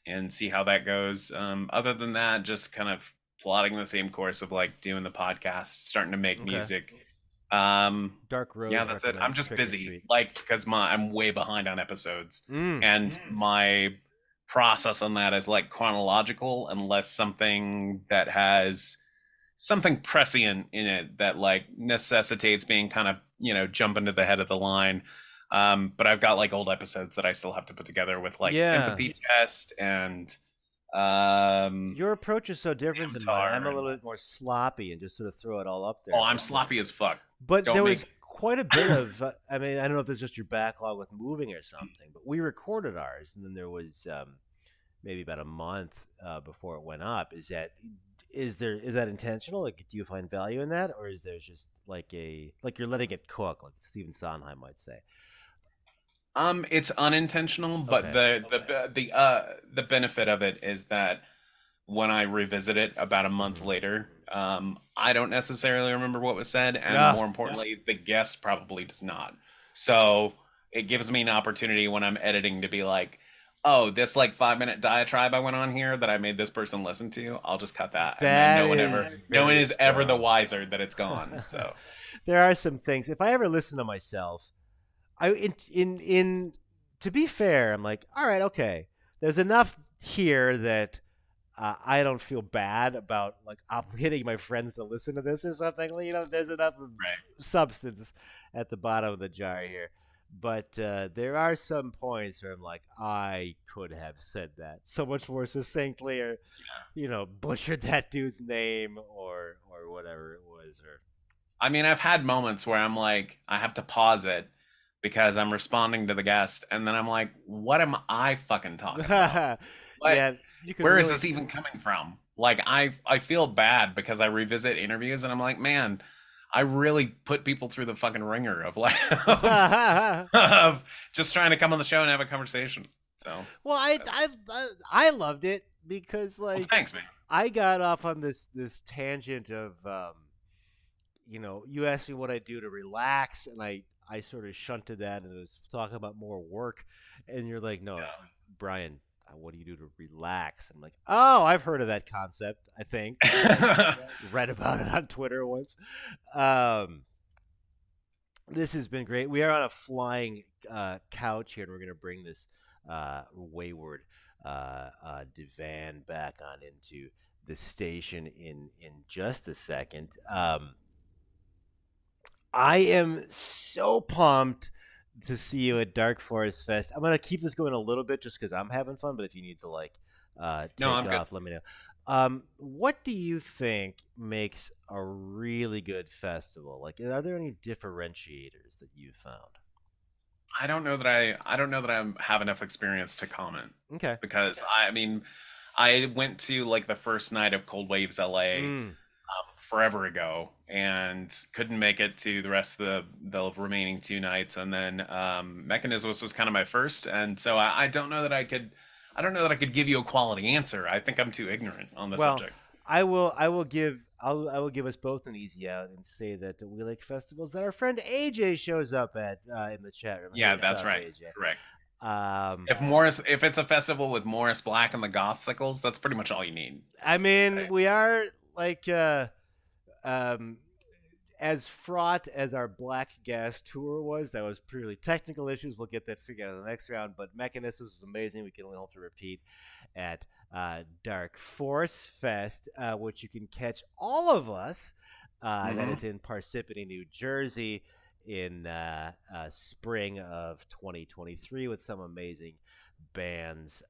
and see how that goes. Other than that, just kind of plotting the same course of like doing the podcast, starting to make Okay. music. Dark Rose. Yeah, that's it. I'm recommends just Trick or busy, Treat. like because I'm way behind on episodes, Mm. and my process on that is like chronological, unless something that has something prescient in it that like necessitates being kind of jump into the head of the line. But I've got like old episodes that I still have to put together with like Yeah. empathy test and Your approach is so different than mine. Avatar I'm a and- little bit more sloppy and just sort of throw it all up there. oh, I'm sloppy as fuck. But Don't there make was quite a bit of, I mean, I don't know if there's just your backlog with moving or something, but we recorded ours, and then there was maybe about a month before it went up. Is that intentional? Like, do you find value in that, or is there just like you're letting it cook, like Stephen Sondheim might say? It's unintentional, but Okay. the benefit of it is that when I revisit it about a month Mhm. later, I don't necessarily remember what was said, and Yeah. more importantly, the guest probably does not. So it gives me an opportunity when I'm editing to be like, oh, this like 5 minute diatribe I went on here that I made this person listen to, I'll just cut that, and then That no one very is ever the strong. wiser that it's gone. So There are some things. If I ever listen to myself, in to be fair, I'm like, all right, okay. There's enough here that I don't feel bad about like obligating my friends to listen to this or something. There's enough of right. substance at the bottom of the jar here. But there are some points where I'm like, I could have said that so much more succinctly, or butchered that dude's name, or whatever it was. Or I mean, I've had moments where I'm like, I have to pause it because I'm responding to the guest, and then I'm like, what am I fucking talking about? What? yeah, you could. Where is really- this even coming from? Like, I feel bad because I revisit interviews and I'm like, man, I really put people through the fucking ringer of like of just trying to come on the show and have a conversation. So, Well, I loved it because well, like thanks, man. I got off on this tangent of you asked me what I do to relax, and I sort of shunted that and was talking about more work, and you're like, no, Yeah. Brian, what do you do to relax? I'm like, oh, I've heard of that concept. I think read about it on Twitter once. This has been great. We are on a flying couch here, and we're going to bring this wayward divan back on into the station in just a second. I am so pumped to see you at Dark Forest Fest. I'm gonna keep this going a little bit just because I'm having fun. But if you need to take I'm good. off, let me know. What do you think makes a really good festival? Like, are there any differentiators that you've found? I don't know that I have enough experience to comment Okay. because I mean, I went to like the first night of Cold Waves LA Mm. forever ago and couldn't make it to the rest of the remaining 2 nights, and then Mechanismus was kind of my first, and so I don't know that I could give you a quality answer. I think I'm too ignorant on the Well, subject. I will give us both an easy out and say that we like festivals that our friend AJ shows up at in the chat room. Yeah, Hey, what's that's up, right. AJ? Correct. Um, If it's a festival with Morris Black and the Gothsicles, that's pretty much all you need. I mean, Right. we are like as fraught as our Black Gas tour was. That was purely technical issues. We'll get that figured out in the next round. But Mechanisms was amazing. We can only hope to repeat at Dark Force Fest, which you can catch all of us. That is in Parsippany, New Jersey, in spring of 2023 with some amazing bands.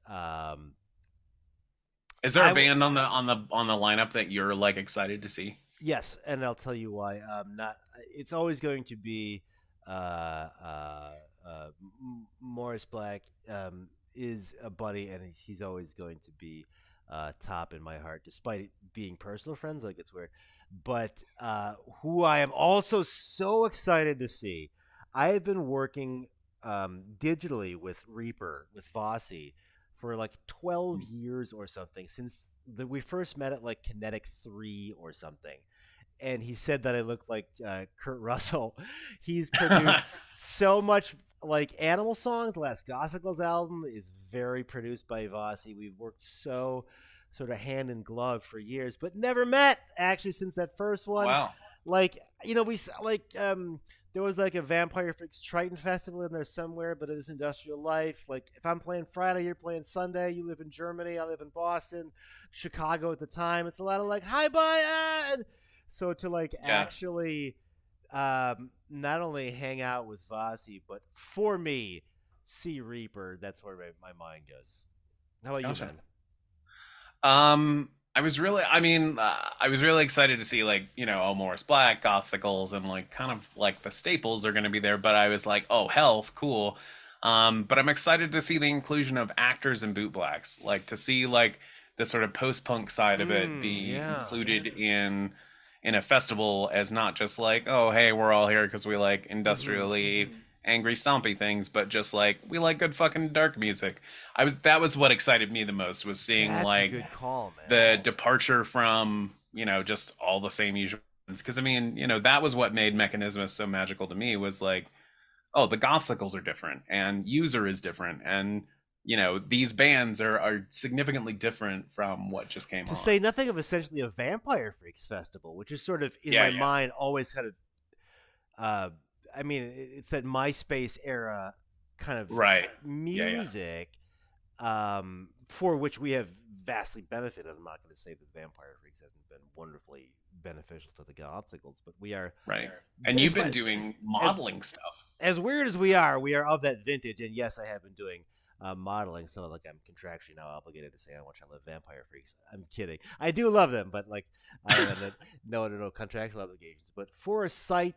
Is there I a w- band on the lineup that you're like excited to see? Yes, and I'll tell you why. Not. It's always going to be Morris Black is a buddy, and he's always going to be top in my heart, despite it being personal friends. Like, it's weird, but who I am also so excited to see. I have been working digitally with Reaper with Vossi for like 12 years or something since we first met at like Kinetic 3 or something. And he said that I looked like Kurt Russell. He's produced so much like Animal Songs. The last Gossicles album is very produced by Vossi. We've worked so sort of hand in glove for years, but never met actually since that first one. Wow. Like, there was like a Vampire Fix Triton festival in there somewhere, but it is Industrial Life. Like, if I'm playing Friday, you're playing Sunday. You live in Germany, I live in Boston, Chicago at the time. It's a lot of like, hi, bye. So to like actually not only hang out with Vasi, but for me, see Reaper. That's where my mind goes. How about Gotcha. you, Ben? I was really excited to see like, Oh Morris Black, Gothsicles, and like kind of like the staples are going to be there. But I was like, oh, health, cool. But I'm excited to see the inclusion of actors and boot blacks, like to see like the sort of post-punk side of it be Yeah. included in a festival as not just like, oh, hey, we're all here because we like industrially angry stompy things, but just like we like good fucking dark music. That was what excited me the most, was seeing That's a like good call, man. the departure from just all the same usual ones. Because I mean, that was what made Mechanismus so magical to me, was like, oh, the Gothsicles are different and User is different, and these bands are significantly different from what just came To on. say nothing of essentially a Vampire Freaks festival, which is sort of in my mind always kind of I mean, it's that MySpace era kind of music for which we have vastly benefited. I'm not going to say that Vampire Freaks hasn't been wonderfully beneficial to the Gothsicles, but we are right. And you've been doing modeling stuff. As weird as we are of that vintage. And yes, I have been doing modeling, so like I'm contractually now obligated to say how much I love Vampire Freaks. I'm kidding. I do love them, but like I have no contractual obligations. But for a site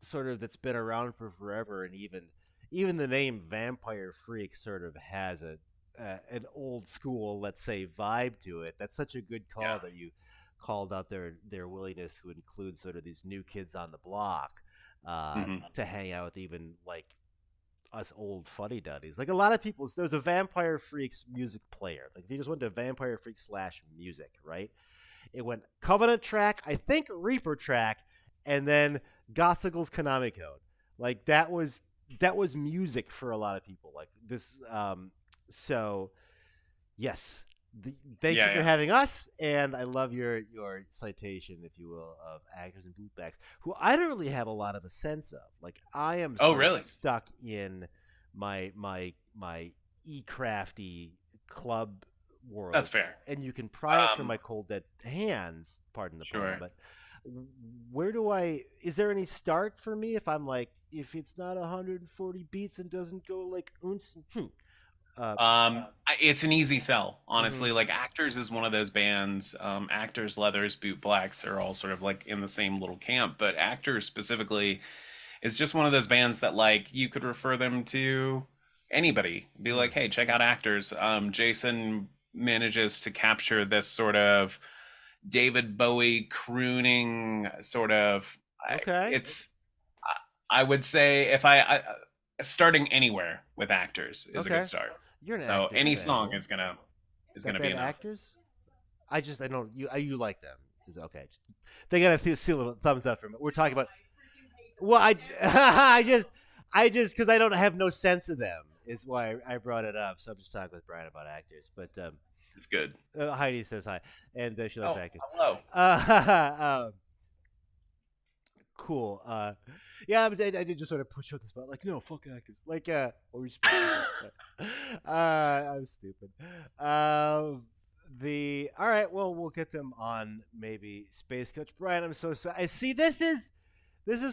sort of that's been around for forever, and even the name Vampire Freak sort of has an old school, let's say, vibe to it. That's such a good call that you called out their willingness to include sort of these new kids on the block to hang out with, even like us old fuddy duddies. Like a lot of people, there's a Vampire Freaks music player. Like if you just went to Vampire Freaks /music, right? It went Covenant track, I think Reaper track, and then Gothsicles Konami Code. Like that was music for a lot of people. Like this. So yes, thank you for having us, and I love your citation, if you will, of actors and bootbacks, who I don't really have a lot of a sense of. Like I am really stuck in my e-crafty club world. That's fair. And you can pry it from my cold dead hands, pardon the pun, but where is there any start for me if it's not 140 beats and doesn't go like it's an easy sell, honestly. Like Actors is one of those bands. Actors, Leathers, Boot Blacks are all sort of like in the same little camp, but Actors specifically is just one of those bands that like you could refer them to anybody. Be like, hey, check out Actors. Jason manages to capture this sort of David Bowie crooning sort of. I would say if I starting anywhere with Actors is a good start. You're an so Actors any fan. song is gonna be enough. Actors. I don't you like them? Okay, they got a seal of a thumbs up from it. We're talking about. Well, I just because I don't have no sense of them is why I brought it up. So I'm just talking with Brian about Actors, but it's good. Heidi says hi, and she likes Actors. Hello. Cool. Yeah, but I did just sort of push on the spot, like, no, fuck Actors. Like, what were you supposed to say? I'm stupid. All right, well, we'll get them on maybe Space Coach. Brian, I'm so sorry. I see this is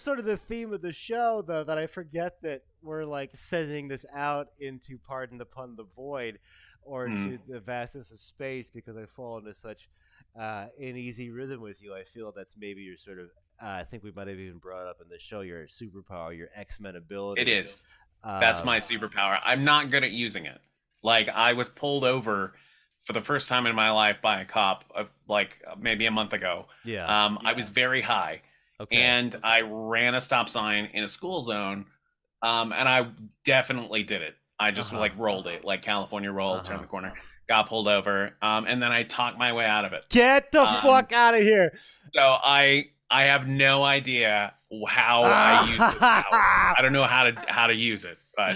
sort of the theme of the show, though, that I forget that we're like sending this out into, pardon the pun, the void, or to the vastness of space, because I fall into such an easy rhythm with you. I feel that's maybe your sort of I think we might have even brought up in the show your superpower, your X-Men ability. It is. That's my superpower. I'm not good at using it. Like I was pulled over for the first time in my life by a cop, like maybe a month ago. Yeah. I was very high, and I ran a stop sign in a school zone, and I definitely did it. I just like rolled it, like California roll, turned the corner, got pulled over, and then I talked my way out of it. Get the fuck out of here! So I have no idea how I use this power. I don't know how to use it, but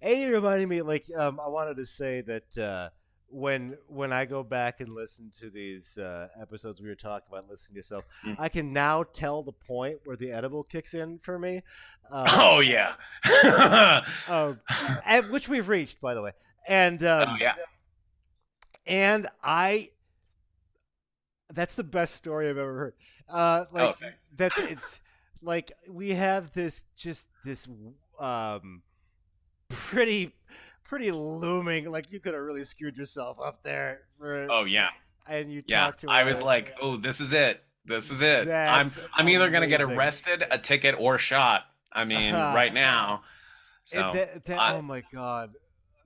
you reminded me, like, I wanted to say that when I go back and listen to these episodes we were talking about, listening to yourself, I can now tell the point where the edible kicks in for me. Oh yeah, which we've reached, by the way, and oh yeah, and That's the best story I've ever heard. Oh, thanks. It's like we have this um pretty looming, like you could have really screwed yourself up there for, Oh yeah. and you Yeah, talk to I her. was like, "Oh, this is it. This is it. That's I'm either gonna get amazing. arrested, a ticket, or shot. I mean, right now." So Oh my god,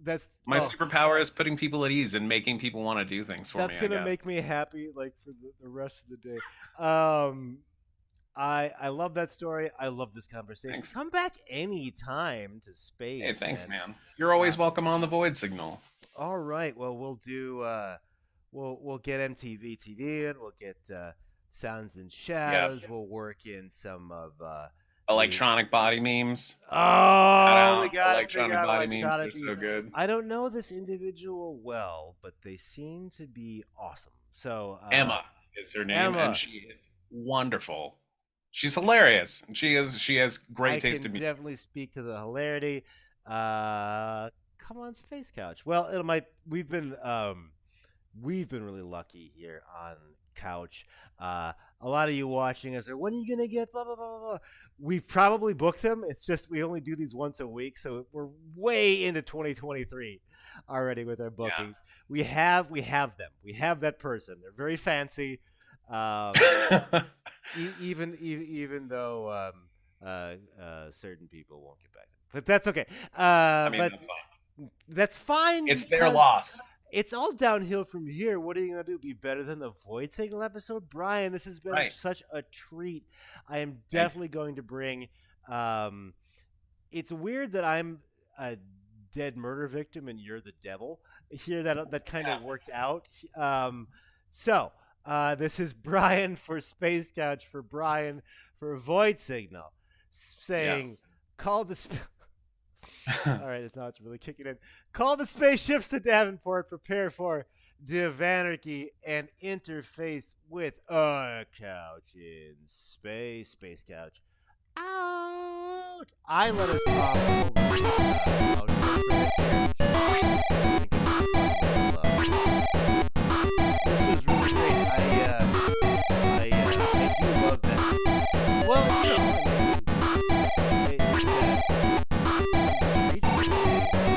that's my superpower is putting people at ease and making people want to do things for me. that's gonna I guess. make me happy, like for the rest of the day. I love that story. I love this conversation. Thanks. Come back anytime to space. Hey, thanks, man. You're always welcome on the Void Signal. All right. Well, we'll do. We'll get MTV TV in. We'll get Sounds and Shadows. Yep. We'll work in some of. Electronic body memes. Oh, we got electronic body memes are so good. I don't know this individual well, but they seem to be awesome. So Emma is her name, Emma. and she is wonderful. She's hilarious. And she has great taste I in can music. definitely speak to the hilarity. Come on, Space Couch. Well, we've been really lucky here on Couch. A lot of you watching us are, when are you gonna get blah blah blah blah. We've probably booked them. It's just we only do these once a week, so we're way into 2023 already with our bookings. Yeah. We have them. We have that person. They're very fancy. Even though certain people won't get back to them. But that's okay. I mean, but that's fine. That's fine. It's their loss. It's all downhill from here. What are you going to do? Be better than the Void Signal episode? Brian, this has been such a treat. I am definitely going to bring... it's weird that I'm a dead murder victim and you're the devil. Here, that kind of worked out. This is Brian for Space Couch, for Brian for Void Signal, saying, call the... All right, it's really kicking in. Call the spaceships to Davenport. Prepare for Divanarchy and interface with a couch in space. Space Couch out. I let us talk This was really great. I do love that. Well, you know,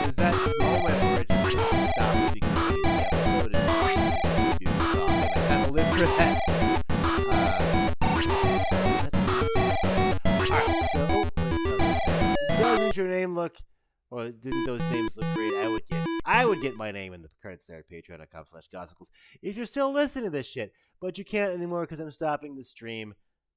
there's that moment where it just stops becoming the episode and you talk, and I kind of live for that. Alright, so doesn't your name look, or didn't those names look great? I would get my name in the credits there at patreon.com/gossicles if you're still listening to this shit, but you can't anymore because I'm stopping the stream.